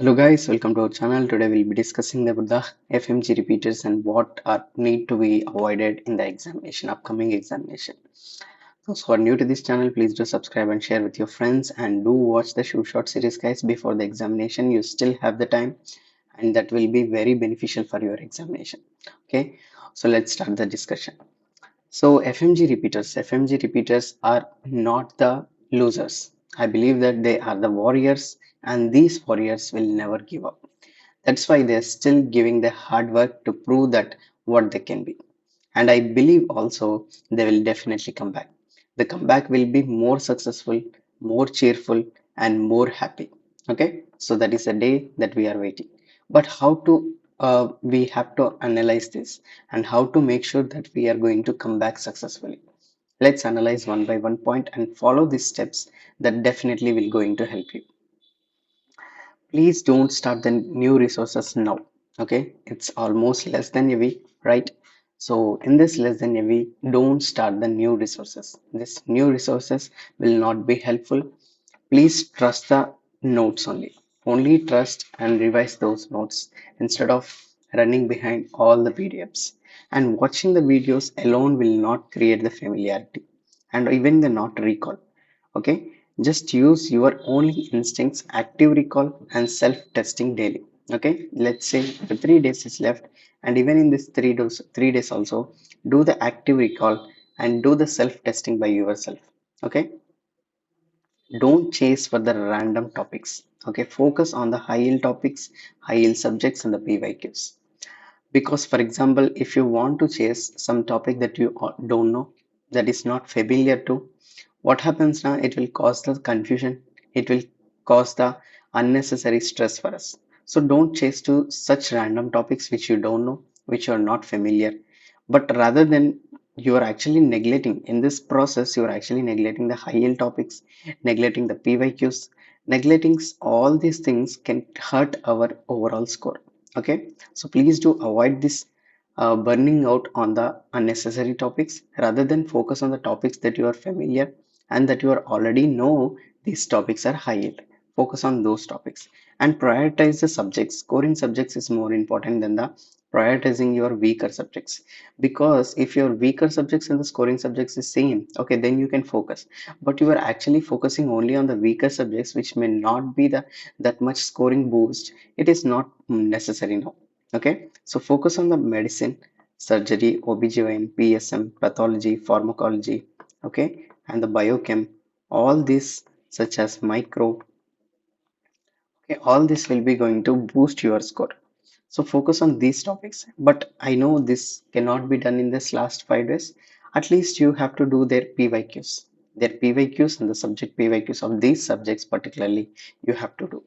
Hello guys, welcome to our channel. Today we'll be discussing about the FMG repeaters and what are need to be avoided in the examination, upcoming examination. Those who are new to this channel, please do subscribe and share with your friends and do watch the Sureshot series guys before the examination. You still have the time and that will be very beneficial for your examination. Okay, so let's start the discussion. So FMG repeaters are not the losers. I believe that they are the warriors and these warriors will never give up. That's why they're still giving the hard work to prove that what they can be. And I believe also they will definitely come back. The comeback will be more successful, more cheerful, and more happy. Okay, so that is a day that we are waiting. But how to we have to analyze this and how to make sure that we are going to come back successfully. Let's analyze one by one point and follow these steps that definitely will going to help you. Please don't start the new resources now. Okay, it's almost less than a week, right? So in this less than a week, don't start the new resources. This new resources will not be helpful. Please trust the notes only. Only trust and revise those notes instead of running behind all the PDFs. And watching the videos alone will not create the familiarity and even the not recall. Okay, just use your only instincts, active recall, and self testing daily. Okay, let's say the 3 days is left, and even in this 3 days also, do the active recall and do the self testing by yourself. Okay, don't chase for the random topics. Okay, focus on the high yield topics, high yield subjects, and the PYQs. Because, for example, if you want to chase some topic that you don't know, that is not familiar to, what happens now? It will cause the confusion. It will cause the unnecessary stress for us. So don't chase to such random topics which you don't know, which you are not familiar. But rather than you are actually neglecting in this process, you are actually neglecting the high yield topics, neglecting the PYQs, neglecting all these things can hurt our overall score. Okay, so please do avoid this burning out on the unnecessary topics rather than focus on the topics that you are familiar and that you are already know these topics are high yield. Focus on those topics and prioritize the subjects. Scoring subjects is more important than the prioritizing your weaker subjects, because if your weaker subjects and the scoring subjects is same, okay, then you can focus, but you are actually focusing only on the weaker subjects which may not be the that much scoring boost. It is not necessary now. Okay, so focus on the medicine, surgery, OBGYN, PSM, pathology, pharmacology, okay, and the biochem, all this such as micro, okay, all this will be going to boost your score. So focus on these topics. But I know this cannot be done in this last 5 days. At least you have to do their PYQs and the subject PYQs of these subjects particularly you have to do.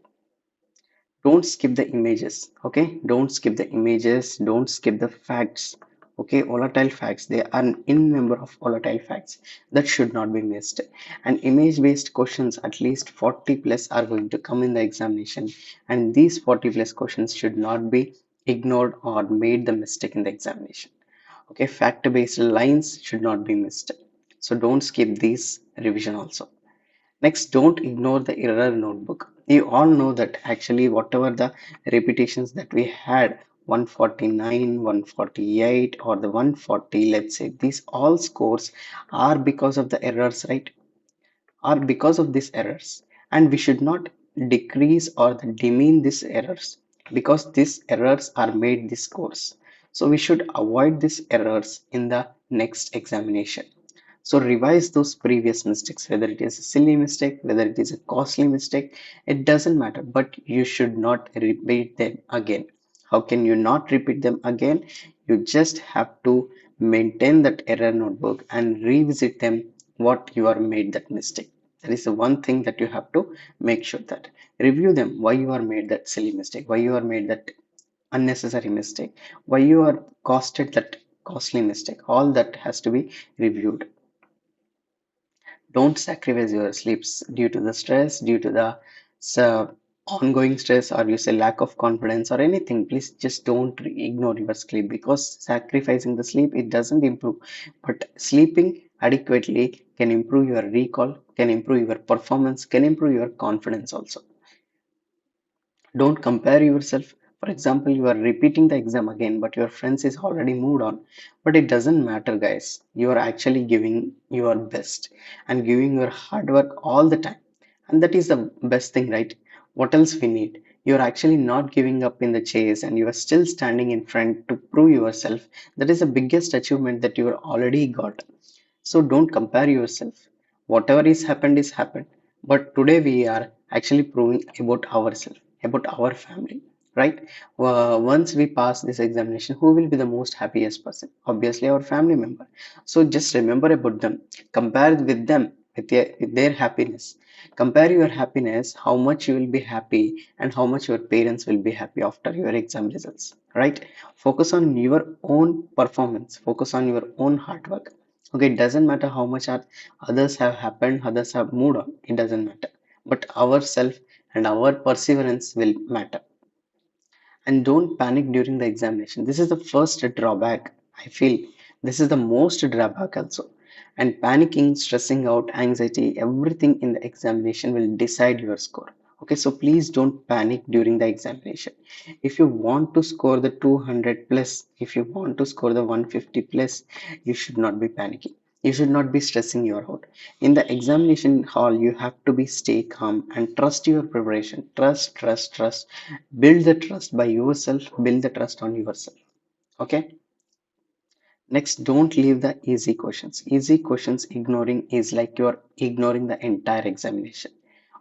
Don't skip the images. Okay, don't skip the images, don't skip the facts. Okay, volatile facts, there are in number of volatile facts that should not be missed. And image based questions, at least 40 plus are going to come in the examination, and these 40 plus questions should not be ignored or made the mistake in the examination. Okay, fact based lines should not be missed, so don't skip these revision also. Next, don't ignore the error notebook. You all know that actually whatever the repetitions that we had, 149, 148 or the 140, let's say these all scores are because of the errors, right? Are because of these errors. And we should not decrease or demean these errors, because these errors are made this course. So we should avoid these errors in the next examination. So revise those previous mistakes, whether it is a silly mistake, whether it is a costly mistake, it doesn't matter, but you should not repeat them again. How can you not repeat them again? You just have to maintain that error notebook and revisit them what you are made that mistake. That is the one thing that you have to make sure that review them, why you are made that silly mistake, why you are made that unnecessary mistake, why you are costed that costly mistake. All that has to be reviewed. Don't sacrifice your sleeps due to the stress, due to the ongoing stress, or you say lack of confidence or anything. Please just don't ignore your sleep, because sacrificing the sleep, it doesn't improve. But sleeping adequately can improve your recall, can improve your performance, can improve your confidence also. Don't compare yourself. For example, you are repeating the exam again, but your friends is already moved on. But it doesn't matter, guys. You are actually giving your best and giving your hard work all the time. And that is the best thing, right? What else we need? You are actually not giving up in the chase and you are still standing in front to prove yourself. That is the biggest achievement that you are already got. So don't compare yourself. Whatever is happened is happened. But today we are actually proving about ourselves, about our family, right? Once we pass this examination, who will be the most happiest person? Obviously, our family member. So just remember about them. Compare with them, with their happiness. Compare your happiness, how much you will be happy, and how much your parents will be happy after your exam results, right? Focus on your own performance. Focus on your own hard work. Okay, it doesn't matter how much others have happened, others have moved on, it doesn't matter. But ourself and our perseverance will matter. And don't panic during the examination. This is the first drawback. I feel this is the most drawback also. And panicking, stressing out, anxiety, everything in the examination will decide your score. Okay, so please don't panic during the examination. If you want to score the 200 plus, if you want to score the 150 plus, you should not be panicking. You should not be stressing your out. In the examination hall, you have to be stay calm and trust your preparation. Trust, trust, trust. Build the trust by yourself, build the trust on yourself. Okay. Next, don't leave the easy questions. Easy questions ignoring is like you're ignoring the entire examination.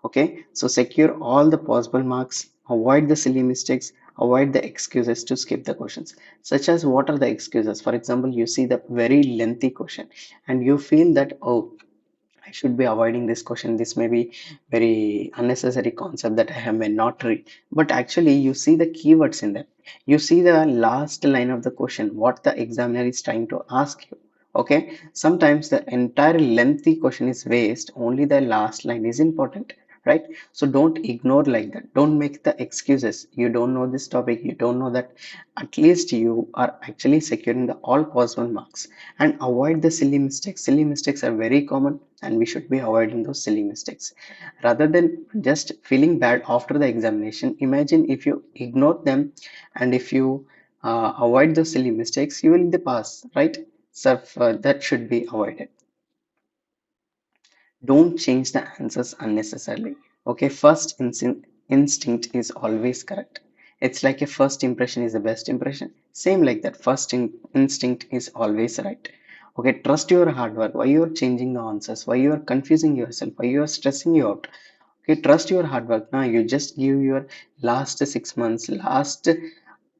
Okay, so secure all the possible marks, avoid the silly mistakes, avoid the excuses to skip the questions. Such as, what are the excuses? For example, you see the very lengthy question and you feel that, oh, I should be avoiding this question. This may be very unnecessary concept that I have may not read. But actually, you see the keywords in that. You see the last line of the question, what the examiner is trying to ask you. Okay. Sometimes the entire lengthy question is waste. Only the last line is important, right? So don't ignore like that. Don't make the excuses. You don't know this topic. You don't know that. At least you are actually securing the all possible marks and avoid the silly mistakes. Silly mistakes are very common and we should be avoiding those silly mistakes rather than just feeling bad after the examination. Imagine if you ignore them and if you avoid those silly mistakes, you will be pass, right? So that should be avoided. Don't change the answers unnecessarily. Okay, instinct is always correct. It's like a first impression is the best impression. Same like that, instinct is always right. Okay, trust your hard work. Why you are changing the answers? Why you are confusing yourself? Why you are stressing you out? Okay, trust your hard work. Now you just give your last 6 months, last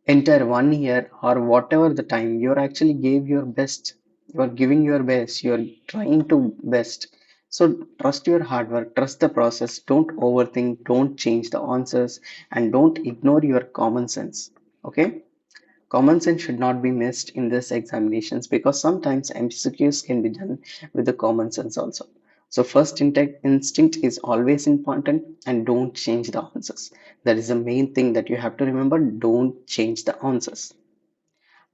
entire 1 year or whatever the time you're actually gave your best, you are giving your best, you're trying to best. So trust your hard work, trust the process, don't overthink, don't change the answers, and don't ignore your common sense. Okay, common sense should not be missed in this examinations because sometimes MCQs can be done with the common sense also. So first instinct is always important and don't change the answers. That is the main thing that you have to remember. Don't change the answers.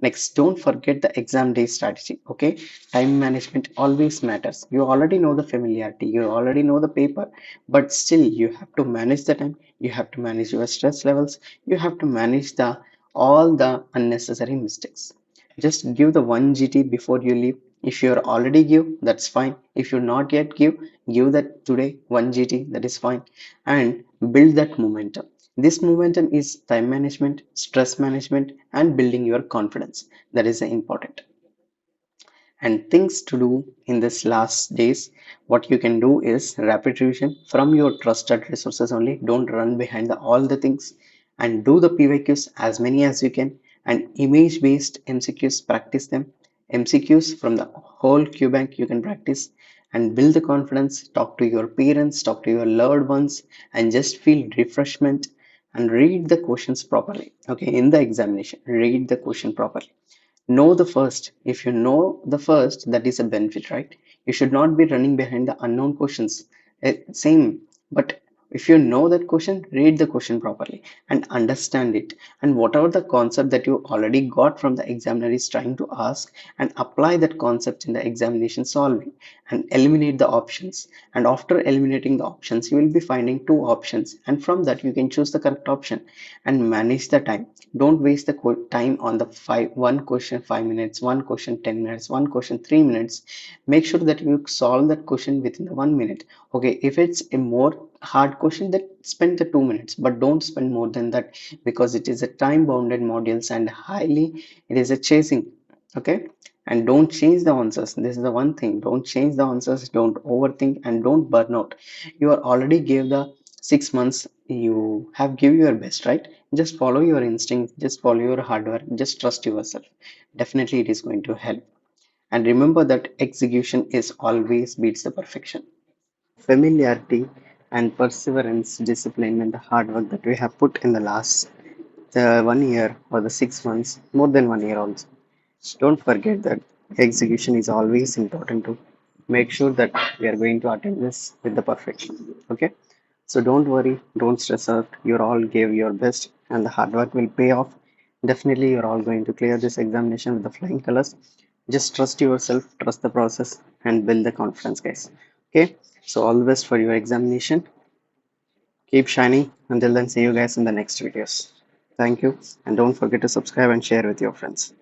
Next, don't forget the exam day strategy. Okay, time management always matters. You already know the familiarity, you already know the paper, but still you have to manage the time. You have to manage your stress levels. You have to manage the all the unnecessary mistakes. Just give the 1 GT before you leave. If you're already give, that's fine. If you're not yet give that today 1 GT, that is fine, and build that momentum. This momentum is time management, stress management, and building your confidence. That is important. And things to do in this last days, what you can do is rapid revision from your trusted resources only. Don't run behind all the things and do the PYQs as many as you can and image based MCQs, practice them. MCQs from the whole QBank you can practice and build the confidence. Talk to your parents, talk to your loved ones, and just feel refreshment and read the questions properly. Okay, in the examination, read the question properly. Know the first. If you know the first, that is a benefit, right? You should not be running behind the unknown questions. Same, but if you know that question, read the question properly and understand it. And whatever the concept that you already got from the examiner is trying to ask, and apply that concept in the examination solving. and eliminate the options. And after eliminating the options, you will be finding two options, and from that you can choose the correct option and manage the time. Don't waste the time on the one question 5 minutes, one question 10 minutes, one question 3 minutes. Make sure that you solve that question within the 1 minute. Okay, if it's a more hard question, then spend the 2 minutes, but don't spend more than that, because it is a time bounded modules and highly it is a chasing. Okay, and don't change the answers. This is the one thing, don't change the answers, don't overthink, and don't burn out. You are already gave the 6 months, you have give your best, right? Just follow your instinct, just follow your hard work, just trust yourself. Definitely it is going to help. And remember that execution is always beats the perfection. Familiarity and perseverance, discipline, and the hard work that we have put in the last the 1 year or the 6 months, more than 1 year also. Don't forget that execution is always important to make sure that we are going to attain this with the perfection. Okay, so don't worry, don't stress out. You all gave your best, and the hard work will pay off. Definitely, you're all going to clear this examination with the flying colors. Just trust yourself, trust the process, and build the confidence, guys. Okay, so all the best for your examination. Keep shining. Until then, see you guys in the next videos. Thank you, and don't forget to subscribe and share with your friends.